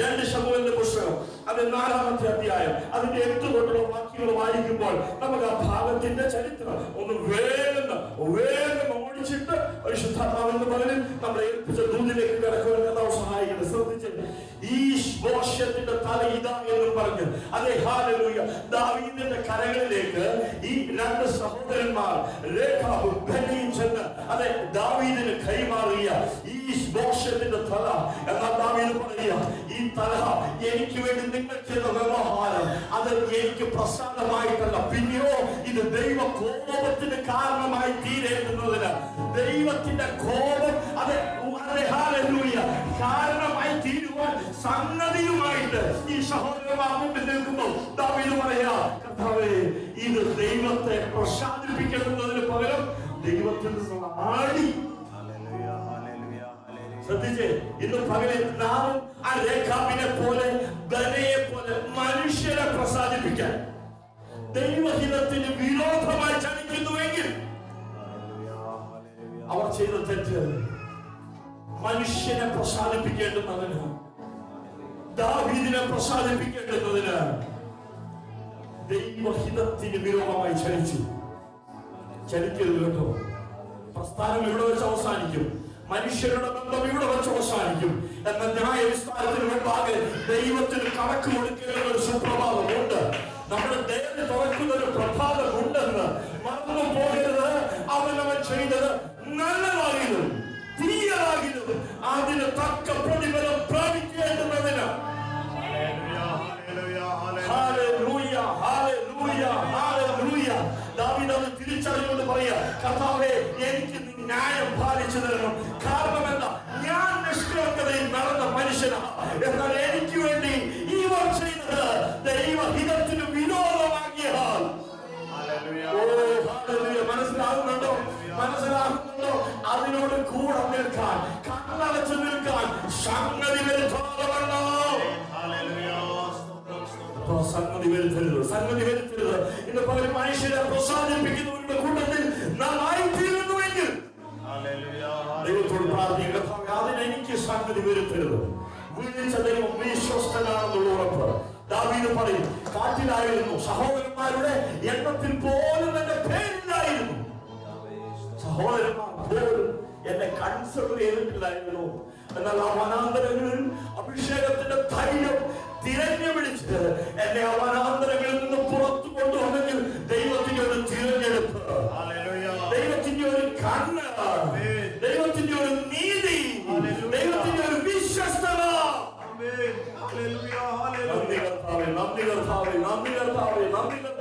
2 ശമൂവേലിന്റെ പുസ്തകം അത് 4-ാമത്തെ അധ്യായം അതിന്റെ 8 തൊട്ടുള്ള വാക്യങ്ങൾ വായിക്കുമ്പോൾ നമുക്ക് ആ ഭാഗത്തിന്റെ ചരിത്രം ഒന്ന് വേഗം ഓടിച്ചിട്ട് പരിശുദ്ധാത്മാവെന്ന് പറഞ്ഞ് നമ്മളെ ഏൽപ്പിച്ച ദൂതിലേക്ക് കിടക്കുവാൻ കർത്താവ് സഹായിക്കുന്നത്. ശ്രദ്ധിച്ച്, ഈ ബോഷ്യത്തിന്റെ തല ഇതാ എന്ന് പറഞ്ഞ് അതെ ഹല്ലേലൂയ ദാവീദിന്റെ കരങ്ങളിലേക്ക് ഈ 2 സഹോദരന്മാർ രേഖാബും ബെന്യയും ചെന്ന് അതെ ദാവീദിന് കൈമാറിയ ഈ ബോഷ്യത്തിന്റെ തല. എന്നാൽ ദാവീദ് പറയുക, ഈ തല എനിക്ക് വേണ്ടി നിങ്ങൾ ചെയ്ത വ്യവഹാരം അത് എനിക്ക് പ്രസാദമായിട്ടല്ല, പിന്നെയോ ഇത് ദൈവ കോപത്തിന് കാരണമായി തീരേണ്ടുന്നതിന്, ദൈവത്തിന്റെ കോപം അത് ഹല്ലേലൂയ കാരണമായി തീരുവാൻ സംഗതിയുമായിട്ട് ഈ സഹോദരന്മാർ മുമ്പിൽ നിൽക്കുമ്പോൾ ദാവീദ് പറയാ, കർത്താവേ ഇത് ദൈവത്തെ പ്രസാദിപ്പിക്കുന്നതിന് പകരം ദൈവത്തിൽ നിന്നുള്ള ആടി. ശ്രദ്ധിച്ചേ, ഇന്ന് പകലിൽ നാം ആ രേഖാബിനെ പോലെ ബനയെ പോലെ മനുഷ്യരെ പ്രസാദിപ്പിക്കാൻ ദൈവഹിതത്തിന് വിരോധമായി ചലിക്കുന്നുവെങ്കിൽ അവർ ചെയ്ത തെറ്റ്. മനുഷ്യനെ പ്രസാദിപ്പിക്കേണ്ടുന്നതിന്, ദാവീദിനെ പ്രസാദിപ്പിക്കേണ്ടുന്നതിന് ദൈവഹിതത്തിന് വിരോധമായി ചലിക്കരുത് കേട്ടോ. പ്രസ്ഥാനം ഇവിടെ വെച്ച് അവസാനിക്കും, മനുഷ്യരുടെ ബന്ധം ഇവിടെ വെച്ച് അവസാനിക്കും. എന്നാൽ ന്യായ വിസ്താരത്തിന് മുമ്പാകെ ദൈവത്തിന് കണക്ക് കൊടുക്കുന്ന ഒരു സുപ്രഭാതമുണ്ട്. നമ്മുടെ ദൈവം തുറക്കുന്ന ഒരു പ്രഭാതമുണ്ടെന്ന് മറന്നു പോകരുത്. അവനവൻ ചെയ്തത് നല്ലതാകിലും തീയതാകിലും അതിന് തക്ക പ്രതിഫലം പ്രാപിക്കേണ്ടുന്നതിന് ദാവീദ് അത് തിരിച്ചറിഞ്ഞുകൊണ്ട് പറയാ, കർത്താവേ എനിക്ക് നീ ന്യായം പാലിച്ചു തരണം. കാരണം എന്താ, ഞാൻ നിഷ്കളങ്കതയിൽ നടന്ന മനുഷ്യനാണ്. എന്നാൽ എനിക്ക് വേണ്ടി ഇവർ ചെയ്തത് ദൈവഹിതത്തിന് വിരോധമാക്കിയാൽ മനസ്സിലാകുന്നുണ്ടോ? അതിനോട് കൂടെ നിൽക്കാൻ, കണ്ണടച്ചു നിൽക്കാൻ സംഗതി വരുത്തരുത്. ഇന്ന് പകരം മനുഷ്യരെ പ്രസാദിപ്പിക്കുന്നവരുടെ കൂട്ടത്തിൽ നാം ആയിത്തീരുന്നുവെങ്കിൽ ദൈവത്തോട് പ്രാർത്ഥിക്കുക, അതിനെനിക്ക് സംഗതി വരുത്തരുത്. വിളിച്ച ദൈവം വിശ്വസ്തനാണെന്നുള്ള ഉറപ്പ്. ദാവീദ് പറയും, കാട്ടിലായിരുന്നു, സഹോദരന്മാരുടെ എണ്ണത്തിൽ പോലും എന്റെ പേരില്ലായിരുന്നു, സഹോദരന്മാർ പോലും എന്നെ കൺസിഡർ ചെയ്തിട്ടില്ലായിരുന്നു. എന്നാൽ ആ വനാന്തരങ്ങളിൽ അഭിഷേകത്തിന്റെ ധൈര്യം തിരഞ്ഞു പിടിച്ച് എന്നെ ആ വനാന്തരങ്ങളിൽ നിന്ന് പുറത്തു കൊണ്ടുവന്നെങ്കിൽ ദൈവത്തിന്റെ ഒരു തിരഞ്ഞെടുപ്പ്, ദൈവത്തിന്റെ ഒരു കണ്ണ്, ദൈവത്തിന്റെ ഒരു നീതി, ദൈവത്തിന്റെ ഒരു വിശ്വസ്തത. നന്ദി കർത്താവേ, നന്ദി കർത്താവേ, നന്ദി കർത്താവേ, നന്ദി കർത്താവേ.